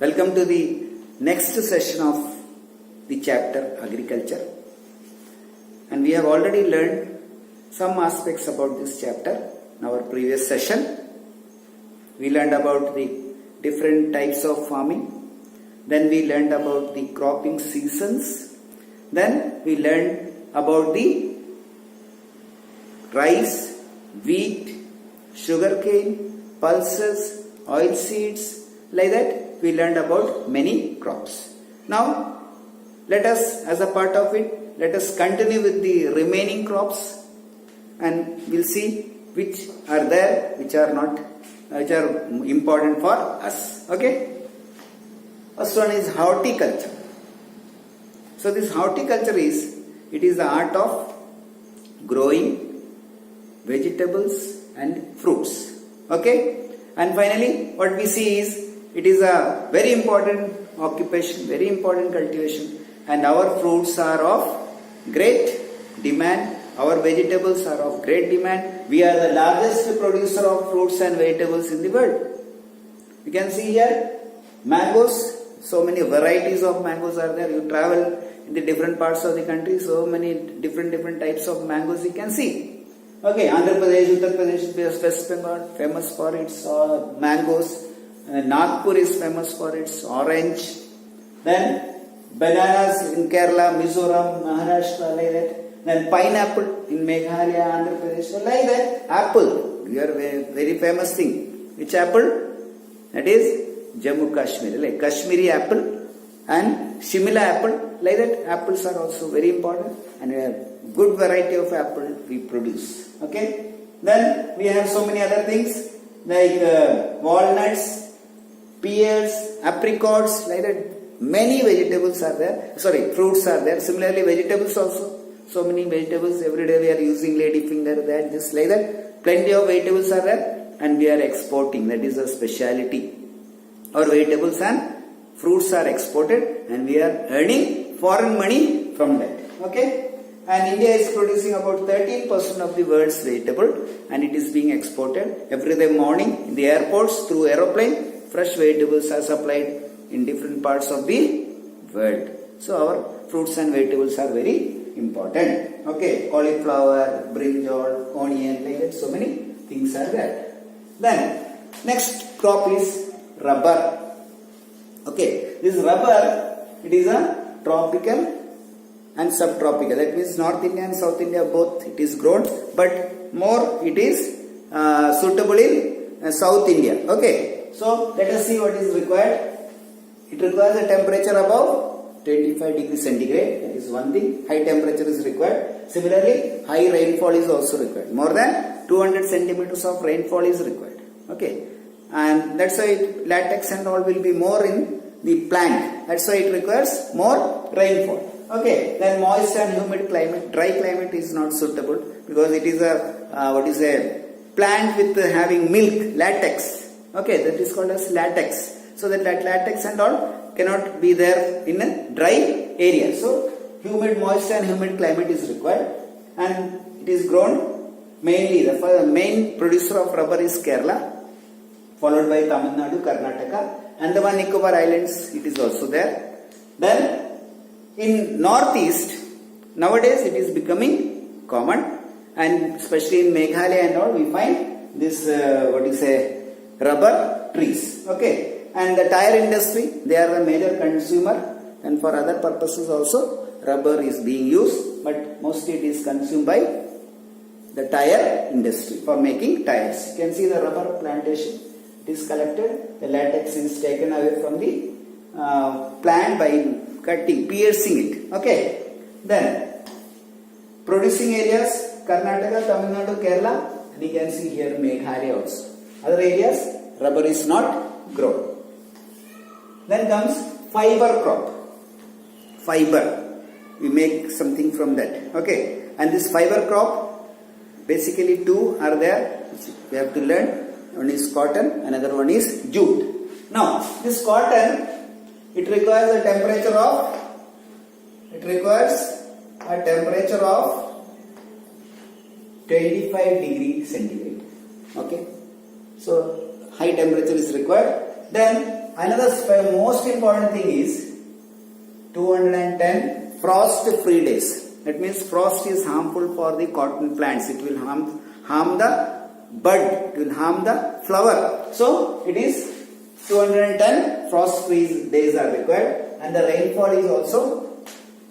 Welcome to the next session of the chapter Agriculture, and we have already learned some aspects about this chapter in our previous session. We learned about the different types of farming, then we learned about the cropping seasons, then we learned about the rice, wheat, sugarcane, pulses, oilseeds, like that we learned about many crops. Now let us, as a part of it, let us continue with the remaining crops, and we'll see which are there, which are not, which are important for us. Okay. First one is horticulture. So this horticulture is the art of growing vegetables and fruits. Okay. And finally, what we see is it is a very important occupation, very important cultivation, and our fruits are of great demand. Our vegetables are of great demand. We are the largest producer of fruits and vegetables in the world. You can see here mangoes. So many varieties of mangoes are there. You travel in the different parts of the country, so many different types of mangoes you can see. Okay, Andhra Pradesh, Uttar Pradesh, West Bengal, famous for its mangoes. Nagpur is famous for its orange. Then bananas in Kerala, Mizoram, Maharashtra, like that. Then pineapple in Meghalaya, Andhra Pradesh, so like that. Apple, we are very famous thing. Which apple? That is Jammu Kashmir, like Kashmiri apple and Shimla apple, like that. Apples are also very important, and a good variety of apple we produce. Okay. Then we have so many other things like walnuts, pears, apricots, like that. Many vegetables are there. Sorry, fruits are there. Similarly, vegetables also. So many vegetables. Every day we are using ladyfinger, that, this, like that. Plenty of vegetables are there, and we are exporting. That is a speciality. Our vegetables and fruits are exported, and we are earning foreign money from that. Okay. And India is producing about 13% of the world's vegetable, and it is being exported every day morning in the airports through aeroplane. Fresh vegetables are supplied in different parts of the world. So our fruits and vegetables are very important. Okay, cauliflower, brinjal, onion, like that. So many things are there. Then next crop is rubber. Okay, this rubber, it is a tropical and subtropical. That means North India and South India both it is grown, but more it is suitable in South India. Okay. So let us see what is required. It requires a temperature above 25 degrees centigrade. That is one thing. High temperature is required. Similarly, high rainfall is also required. More than 200 centimeters of rainfall is required. Okay. And that's why latex and all will be more in the plant. That's why it requires more rainfall. Okay. Then moist and humid climate. Dry climate is not suitable because it is a plant with having milk, latex. Okay, that is called as latex. So that latex and all cannot be there in a dry area. So humid, moist and humid climate is required, and it is grown mainly. The main producer of rubber is Kerala, followed by Tamil Nadu, Karnataka, Andaman Nicobar Islands. It is also there. Then in northeast nowadays it is becoming common, and especially in Meghalaya and all we find this rubber trees. Okay, and the tire industry, they are the major consumer, and for other purposes also rubber is being used, but mostly it is consumed by the tire industry for making tires. You can see the rubber plantation. It is collected, the latex is taken away from the plant by cutting, piercing it. Okay, then producing areas Karnataka, Tamil Nadu, Kerala, and you can see here Meghalaya also. Other areas rubber is not grown. Then comes fiber crop. Fiber, we make something from that. Okay, and this fiber crop, basically two are there which we have to learn. One is cotton, another one is jute. Now this cotton, it requires a temperature of 25 degrees centigrade. Okay, so high temperature is required. Then another most important thing is 210 frost-free days. That means frost is harmful for the cotton plants. It will harm the bud, it will harm the flower. So it is 210 frost-free days are required, and the rainfall is also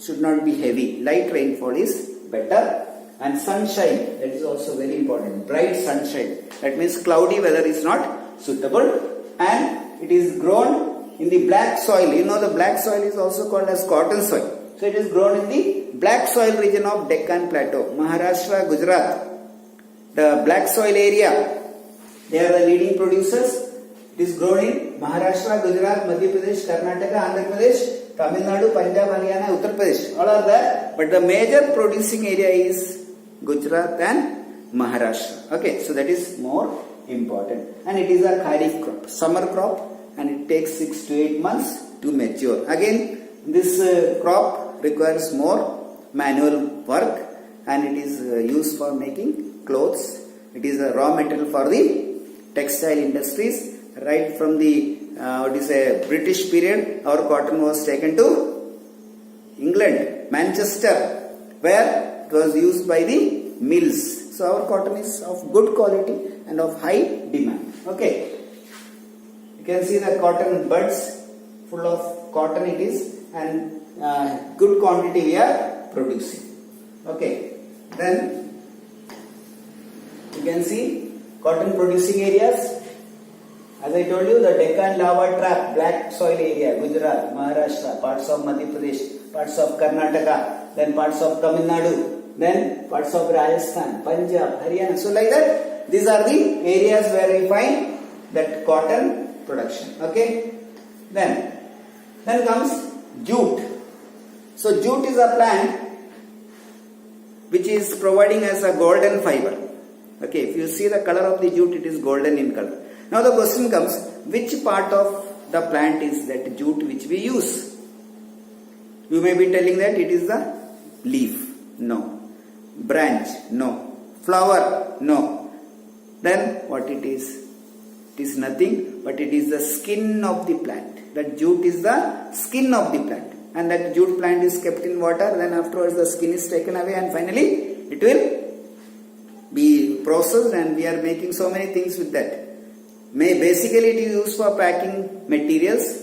should not be heavy. Light rainfall is better, and sunshine, that is also very important. Bright sunshine, that means cloudy weather is not suitable, and it is grown in the black soil. You know, the black soil is also called as cotton soil. So it is grown in the black soil region of Deccan Plateau, Maharashtra, Gujarat. The black soil area, they are the leading producers. It is grown in Maharashtra, Gujarat, Madhya Pradesh, Karnataka, Andhra Pradesh, Tamil Nadu, Punjab, Haryana, Uttar Pradesh. All are there. But the major producing area is Gujarat and Maharashtra. Okay, so that is more important. And it is a kharif crop, summer crop, and it takes 6 to 8 months to mature. Again, this crop requires more manual work, and it is used for making clothes. It is a raw material for the textile industries. Right from the British period, our cotton was taken to England, Manchester, where it was used by the mills. So our cotton is of good quality and of high demand. Okay, you can see the cotton buds, full of cotton it is, and good quantity we are producing. Okay, then you can see cotton producing areas. As I told you, the Deccan lava trap, black soil area, Gujarat, Maharashtra, parts of Madhya Pradesh, parts of Karnataka, then parts of Tamil Nadu, then parts of Rajasthan, Punjab, Haryana. So like that, these are the areas where we find that cotton production. Okay. Then comes jute. So jute is a plant which is providing as a golden fiber. Okay, if you see the color of the jute, it is golden in color. Now the question comes, which part of the plant is that jute which we use? You may be telling that it is the leaf. No. Branch? No. Flower? No. Then what it is? It is nothing but it is the skin of the plant. That jute is the skin of the plant. And that jute plant is kept in water, then afterwards the skin is taken away, and finally it will be processed, and we are making so many things with that. Basically it is used for packing materials,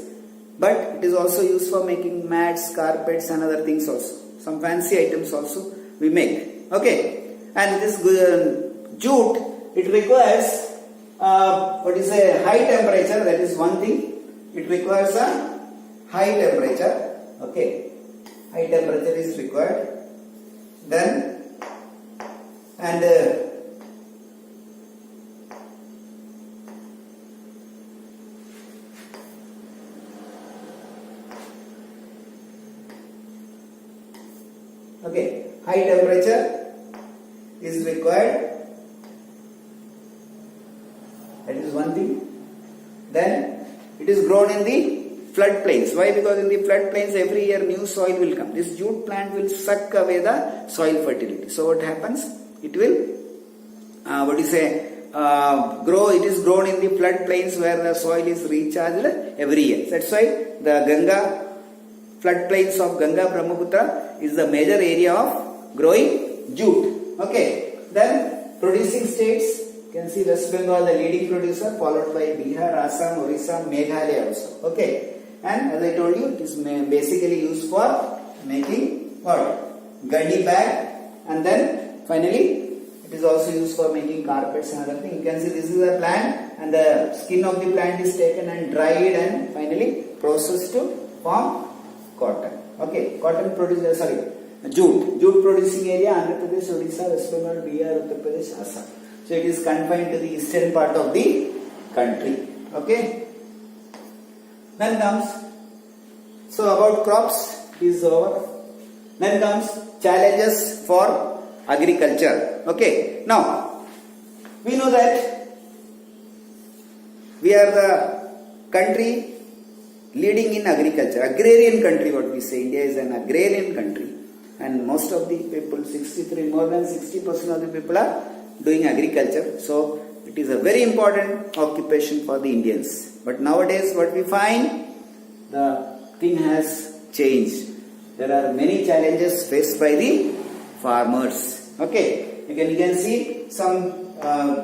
but it is also used for making mats, carpets and other things also. Some fancy items also we make. Okay, and this jute, it requires high temperature. That is one thing. It requires a high temperature. Okay, high temperature is required. Then okay, high temperature is required. That is one thing. Then it is grown in the floodplains. Why? Because in the floodplains every year new soil will come. This jute plant will suck away the soil fertility. So what happens? It will grow. It is grown in the floodplains where the soil is recharged every year. That's why the Ganga floodplains of Ganga Brahmaputra is the major area of growing jute. Okay. Then producing states. You can see West Bengal, the leading producer, followed by Bihar, Assam, Orissa, Meghalaya also. Okay. And as I told you, it is basically used for making what? Gandhi bag, and then finally it is also used for making carpets and other things. You can see this is a plant, and the skin of the plant is taken and dried and finally processed to form cotton. Okay, jute producing area, Andhra Pradesh, Odisha, West Bengal, Bihar, Uttar Pradesh, Assam. So it is confined to the eastern part of the country. Okay. Then comes, so about crops is over. Then comes challenges for agriculture. Okay. Now we know that we are the country leading in agriculture, agrarian country. What we say, India is an agrarian country, and most of the people, more than 60% of the people are doing agriculture. So it is a very important occupation for the Indians. But nowadays what we find, the thing has changed. There are many challenges faced by the farmers. Okay, you can see some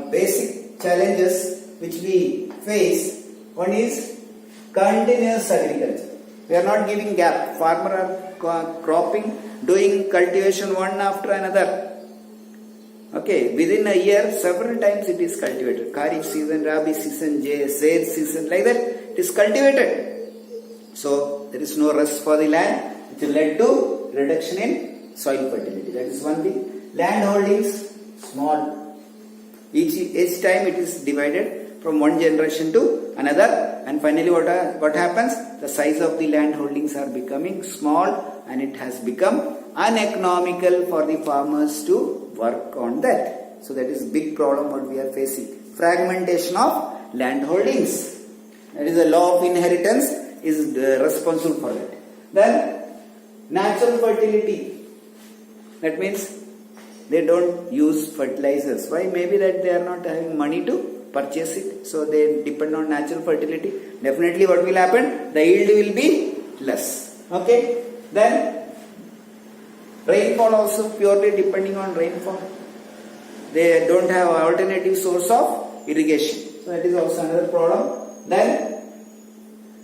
basic challenges which we face. One is continuous agriculture. We are not giving gap. Farmer are cropping, doing cultivation one after another. Okay, within a year, several times it is cultivated. Kharif season, Rabi season, Zaid season, like that, it is cultivated. So, there is no rest for the land, which will lead to reduction in soil fertility. That is one thing. Land holdings, small. Each time it is divided from one generation to another, and finally what happens? The size of the land holdings are becoming small, and it has become uneconomical for the farmers to work on that. So that is big problem what we are facing. Fragmentation of land holdings. That is the law of inheritance is responsible for that. Then natural fertility. That means they don't use fertilizers. Why? Maybe that they are not having money to purchase it. So they depend on natural fertility. Definitely what will happen? The yield will be less. Okay. Then rainfall also purely depending on rainfall. They don't have alternative source of irrigation. So that is also another problem. Then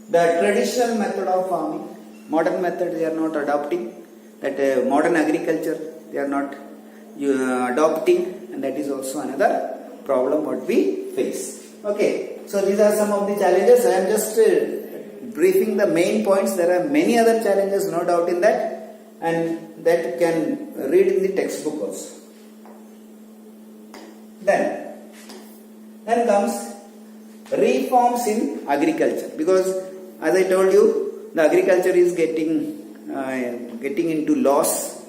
the traditional method of farming, modern method they are not adopting. That modern agriculture they are not adopting, and that is also another problem what we face. Okay, so these are some of the challenges. I am just briefing the main points. There are many other challenges, no doubt in that, and that you can read in the textbook also. Then comes reforms in agriculture, because as I told you, the agriculture is getting into loss,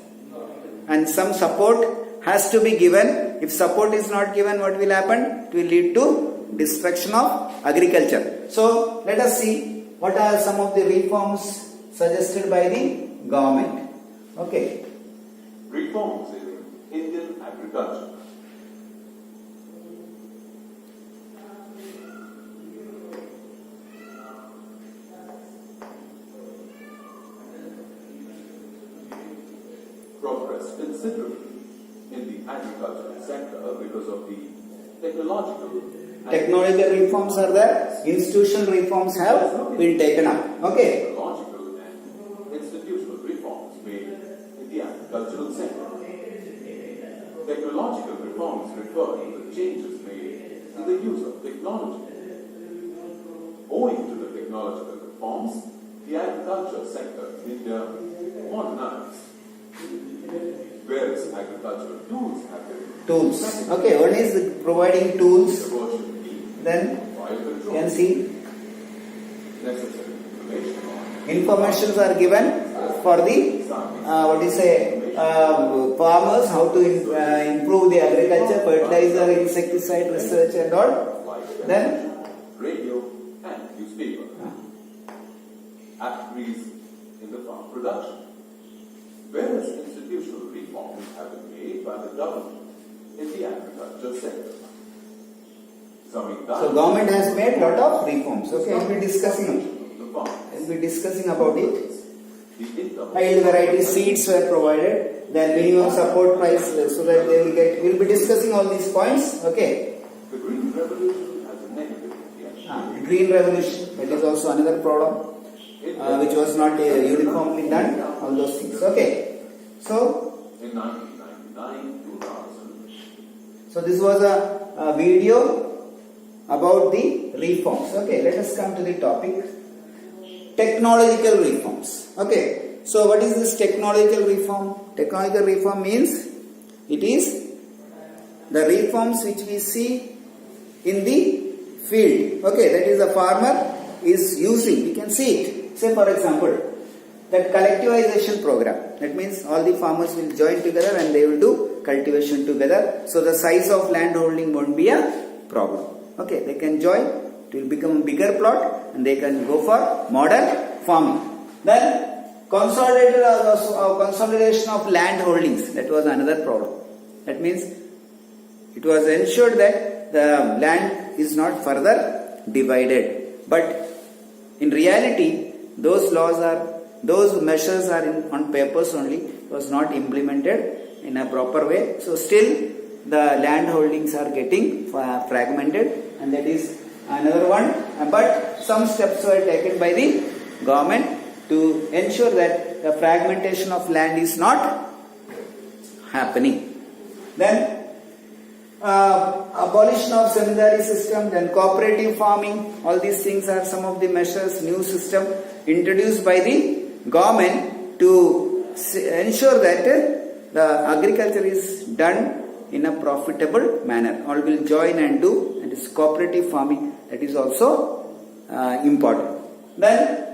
and some support has to be given. If support is not given, what will happen? It will lead to destruction of agriculture. So let us see what are some of the reforms suggested by the government. Okay. Reforms in Indian agriculture. Progress considerably in the agricultural sector because of the technological reforms are there, institutional reforms have been taken up. Okay. Technological and institutional reforms made in the agricultural sector. Technological reforms refer to the changes made in the use of technology. Owing to the technological reforms, the agriculture sector in India modernized. Various agricultural tools have been tools. Okay, one is providing tools. Then you can see informations are given for the farmers how to improve the agriculture, fertilizer, insecticide research and all. Then radio and newspaper activities in the farm production. Various institutional reforms have been made by the government in the agriculture sector. So government has made lot of reforms. Okay, we'll be discussing about it. Yield variety seeds were provided, then minimum support price so that they will get. We'll be discussing all these points. Okay. The Green Revolution has a negative reaction. Green Revolution, that is also another problem. Which was not uniformly done, all those things. Okay. So, in 1999, 2000. So this was a video about the reforms. Okay, let us come to the topic. Technological reforms. Okay. So what is this technological reform? Technological reform means it is the reforms which we see in the field. Okay, that is the farmer is using. We can see it. Say for example, that collectivization program. That means all the farmers will join together and they will do cultivation together. So the size of land holding won't be a problem. Okay, they can join. It will become a bigger plot and they can go for modern farming. Then consolidation of land holdings. That was another problem. That means it was ensured that the land is not further divided. But in reality, those measures are on papers only, was not implemented in a proper way. So still the land holdings are getting fragmented, and that is another one. But some steps were taken by the government to ensure that the fragmentation of land is not happening. Then abolition of zamindari system, then cooperative farming, all these things are some of the measures, new system introduced by the government to ensure that the agriculture is done in a profitable manner. All will join and do, and it's cooperative farming, that is also important. Then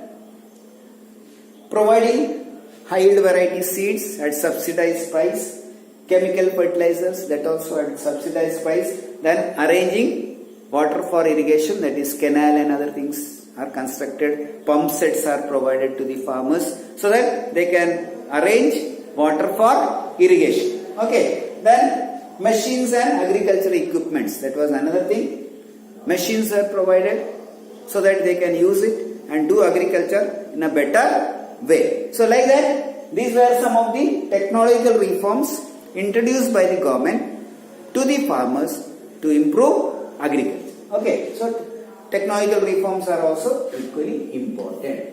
providing high yield variety seeds at subsidized price, chemical fertilizers, that also at subsidized price. Then arranging water for irrigation, that is canal and other things are constructed, pump sets are provided to the farmers so that they can arrange water for irrigation. Okay, then machines and agricultural equipments, that was another thing. Machines are provided so that they can use it and do agriculture in a better way. So like that, these were some of the technological reforms introduced by the government to the farmers to improve agriculture. Okay, so technological reforms are also equally important.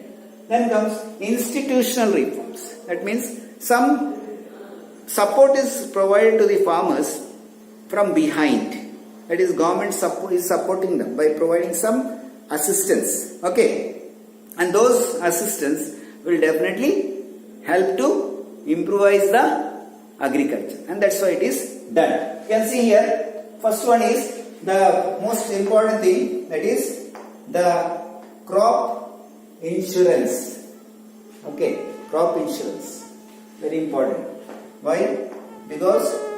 Then comes institutional reforms. That means some support is provided to the farmers from behind. That is, government is supporting them by providing some assistance. Okay, and those assistance will definitely help to improvise the agriculture, and that's why it is done. You can see here, first one is the most important thing, that is the crop insurance. Okay, crop insurance, very important. Why? Because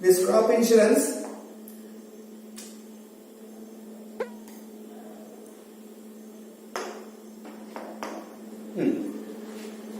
this crop insurance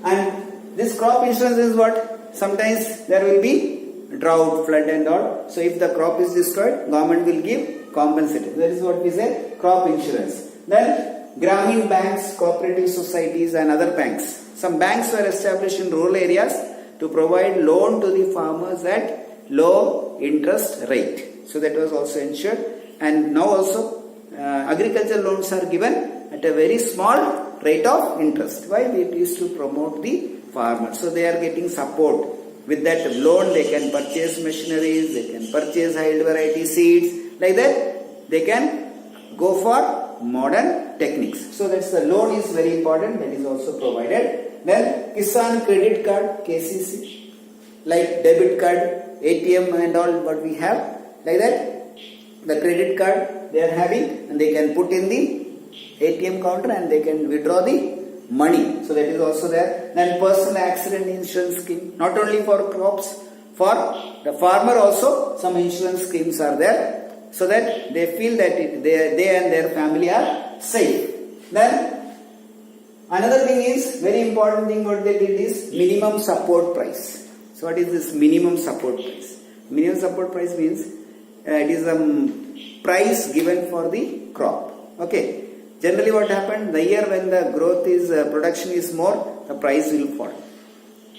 and this crop insurance is what? Sometimes there will be drought, flood and all. So if the crop is destroyed, government will give compensation. That is what we say, crop insurance. Then Grameen banks, cooperative societies and other banks. Some banks were established in rural areas to provide loan to the farmers at low interest rate. So that was also ensured. And now also agricultural loans are given at a very small rate of interest. Why? It is to promote the farmers. So they are getting support. With that loan they can purchase machineries, they can purchase high yield variety seeds. Like that they can go for modern techniques. So that's the loan is very important, that is also provided. Then Kisan Credit Card, KCC, like debit card, ATM and all what we have. Like that, the credit card they are having, and they can put in the ATM counter and they can withdraw the money. So that is also there. Then personal accident insurance scheme, not only for crops, for the farmer also some insurance schemes are there, so that they feel that they and their family are safe. Then another thing is, very important thing what they did is minimum support price. So what is this minimum support price? Minimum support price means it is a price given for the crop. Okay. Generally what happened, the year when the growth is, production is more, the price will fall.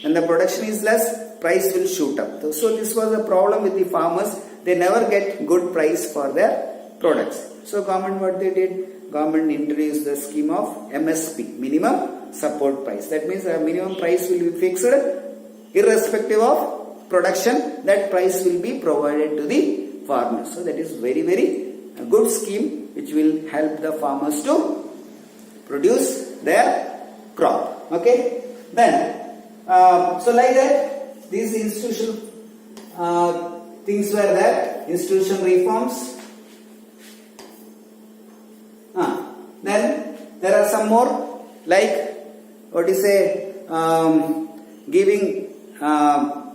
When the production is less, price will shoot up. So this was a problem with the farmers. They never get good price for their products. So government what they did, government introduced the scheme of MSP, minimum support price. That means a minimum price will be fixed irrespective of production. That price will be provided to the farmers. So that is very, very a good scheme which will help the farmers to produce their crop. Okay. Then so like that, these institutional things were there, institutional reforms. Then there are some more, like what you say, giving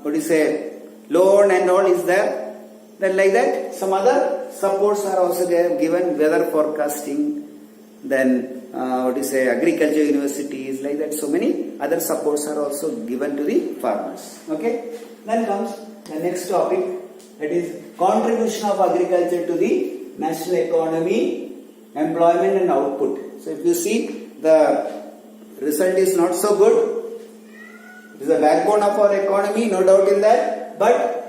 what you say, loan and all is there. Then like that, some other supports are also given, weather forecasting, then agriculture universities, like that. So many other supports are also given to the farmers. Okay. Then comes the next topic, that is contribution of agriculture to the national economy, employment and output. So if you see, the result is not so good. It is the backbone of our economy, no doubt in that, but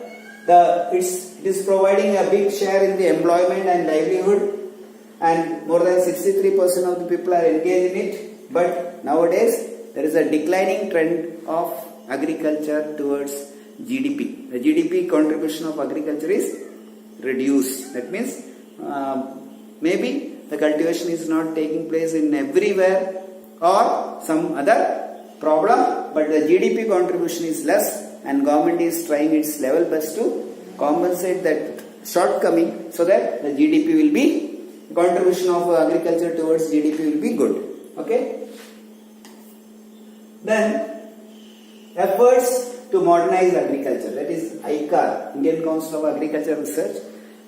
it is providing a big share in the employment and livelihood, and more than 63% of the people are engaged in it. But nowadays there is a declining trend of agriculture towards GDP. The GDP contribution of agriculture is reduced. That means maybe the cultivation is not taking place in everywhere or some other problem, but the GDP contribution is less, and government is trying its level best to compensate that shortcoming so that the GDP will be, contribution of agriculture towards GDP will be good. Okay. Then efforts to modernize agriculture, that is ICAR, Indian Council of Agriculture Research,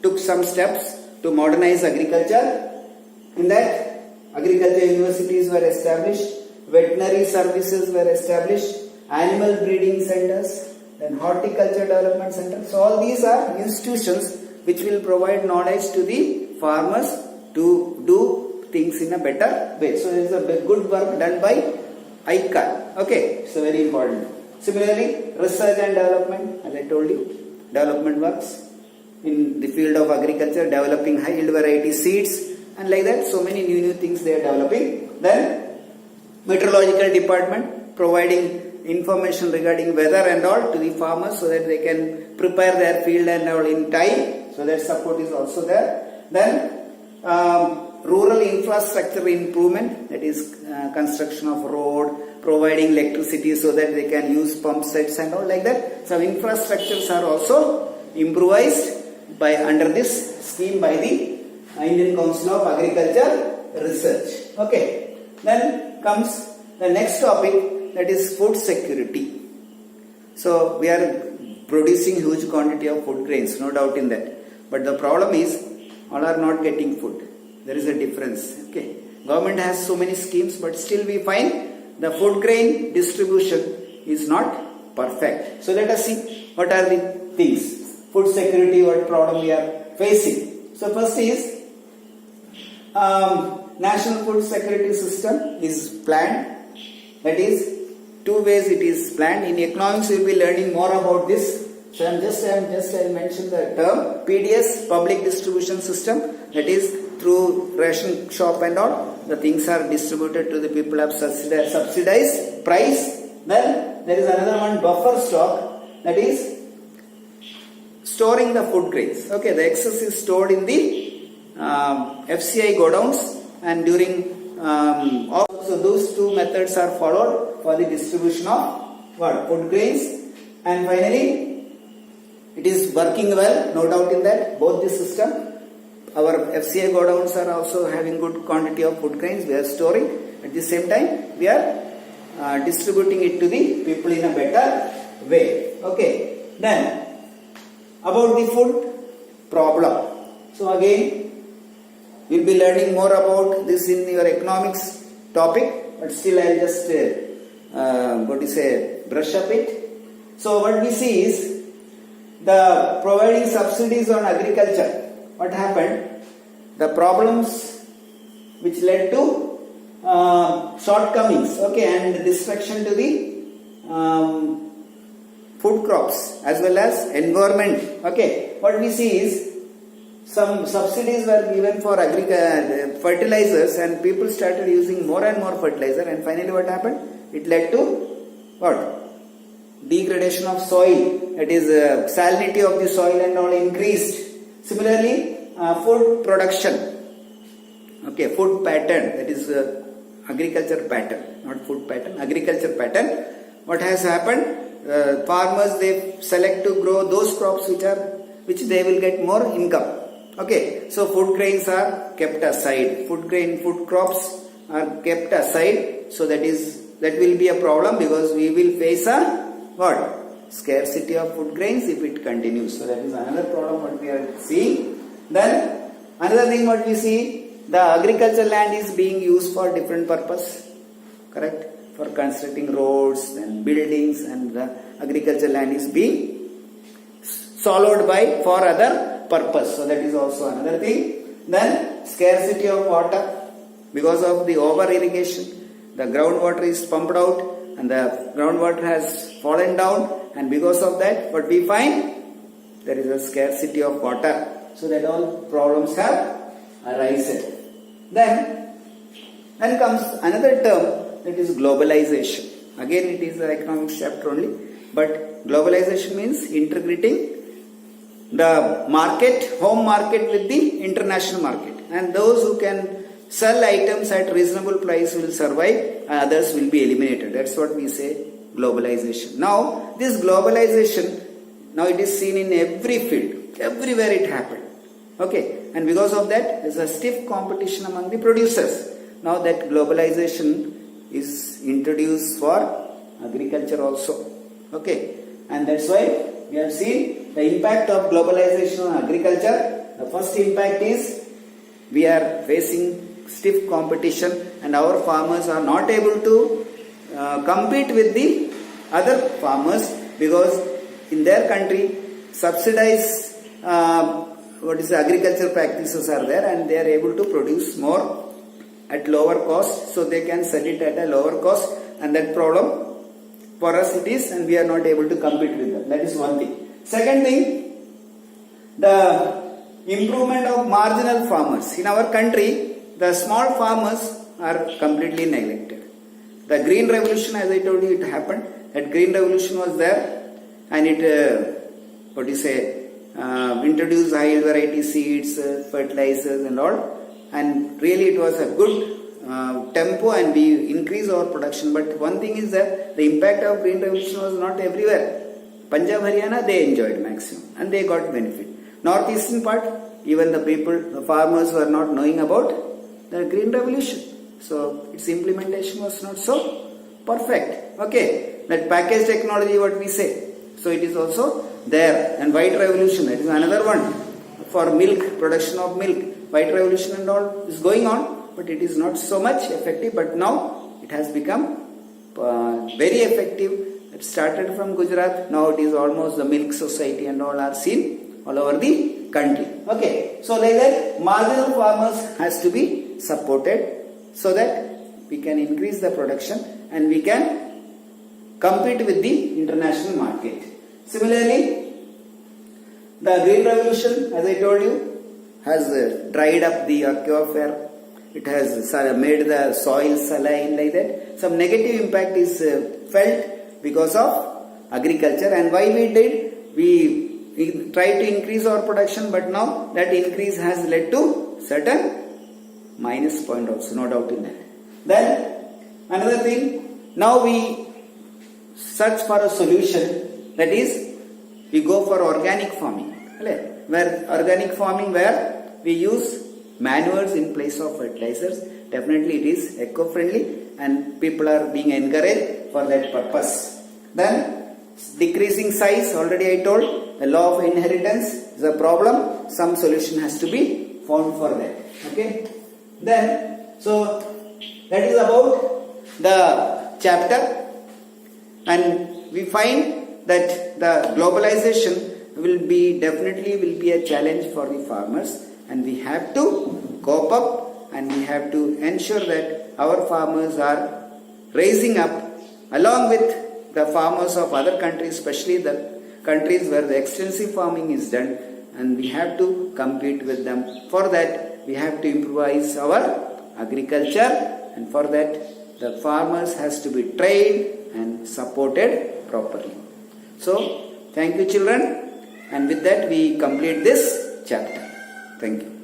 took some steps to modernize agriculture. In that, agriculture universities were established, veterinary services were established, animal breeding centers, then horticulture development centers. So all these are institutions which will provide knowledge to the farmers to do things in a better way. So there is a good work done by ICAR. Okay, so very important. Similarly, research and development, as I told you, development works in the field of agriculture, developing high yield variety seeds, and like that, so many new things they are developing. Then meteorological department providing information regarding weather and all to the farmers so that they can prepare their field and all in time. So that support is also there. Then rural infrastructure improvement, that is construction of road, providing electricity so that they can use pump sets and all like that. Some infrastructures are also improvised by under this scheme by the Indian Council of Agriculture Research. Okay. Then comes the next topic, that is food security. So we are producing huge quantity of food grains, no doubt in that. But the problem is all are not getting food. There is a difference. Okay. Government has so many schemes, but still we find the food grain distribution is not perfect. So let us see what are the things. Food security, what problem we are facing. So first is National Food Security System is planned. That is, two ways it is planned. In economics, we will be learning more about this. So I mentioned the term PDS, Public Distribution System. That is, through ration shop and all, the things are distributed to the people at subsidized price. Then there is another one, buffer stock. That is storing the food grains. Okay, the excess is stored in the FCI godowns, and during so those two methods are followed for the distribution of food grains. And finally, it is working well, no doubt in that, both the system. Our FCI godowns are also having good quantity of food grains we are storing. At the same time, we are distributing it to the people in a better way. Okay. Then about the food problem. So again, we'll be learning more about this in your economics topic, but still I'll just brush up it. So what we see is the providing subsidies on agriculture. What happened? The problems which led to shortcomings, and destruction to the food crops as well as environment. Okay, what we see is some subsidies were given for fertilizers, and people started using more and more fertilizer, and finally what happened? It led to what? Degradation of soil, that is salinity of the soil and all increased. Similarly, food production, food pattern, that is agriculture pattern, not food pattern, agriculture pattern. What has happened? Farmers, they select to grow those crops which they will get more income. Okay, so food grains are kept aside. Food crops are kept aside. So that will be a problem, because we will face a scarcity of food grains if it continues. So that is another problem what we are seeing. Then another thing what we see, the agricultural land is being used for different purpose, correct? For constructing roads and buildings, and the agricultural land is being swallowed by for other purpose. So that is also another thing. Then scarcity of water because of the over irrigation. The groundwater is pumped out and the groundwater has fallen down, and because of that what we find, there is a scarcity of water. So that all problems have arisen. Then comes another term, that is globalization. Again it is an economics chapter only, but globalization means integrating the market, home market with the international market, and those who can sell items at reasonable price will survive and others will be eliminated. That's what we say globalization. Now this globalization, now it is seen in every field, everywhere it happened. Okay, and because of that there is a stiff competition among the producers. Now that globalization is introduced for agriculture also. Okay, and that's why we have seen the impact of globalization on agriculture. The first impact is we are facing stiff competition and our farmers are not able to compete with the other farmers, because in their country subsidized agricultural practices are there, and they are able to produce more at lower cost, so they can sell it at a lower cost, and that problem for us it is, and we are not able to compete with them. That is one thing. Second thing, the improvement of marginal farmers. In our country, the small farmers are completely neglected. The green revolution, as I told you, it happened. That green revolution was there, and it introduced high yield variety seeds, fertilizers and all, and really it was a good tempo, and we increased our production. But one thing is that the impact of green revolution was not everywhere. Punjab, Haryana, they enjoyed maximum and they got benefit. Northeastern part, even the people, the farmers were not knowing about the green revolution, so its implementation was not so perfect. Okay, that package technology what we say, so it is also there. And white revolution, that is another one for milk, production of milk. White revolution and all is going on, but it is not so much effective, but now it has become very effective. It started from Gujarat, now it is almost the milk society and all are seen all over the country. Okay, so like that marginal farmers has to be supported so that we can increase the production and we can compete with the international market. Similarly, the green revolution, as I told you, has dried up the aquifer. It has made the soil saline, like that. Some negative impact is felt because of agriculture. And why we did? We tried to increase our production, but now that increase has led to certain minus point also, no doubt in that. Then another thing, now we search for a solution, that is we go for organic farming. Where organic farming, where we use manures in place of fertilizers. Definitely it is eco-friendly and people are being encouraged for that purpose. Then decreasing size, already I told, the law of inheritance is a problem. Some solution has to be found for that. Okay. Then, so that is about the chapter, and we find that the globalization will be a challenge for the farmers, and we have to cope up and we have to ensure that our farmers are raising up along with the farmers of other countries, especially the countries where the extensive farming is done, and we have to compete with them. For that we have to improvise our agriculture, and for that the farmers has to be trained and supported properly. So thank you children, and with that we complete this chapter. Thank you.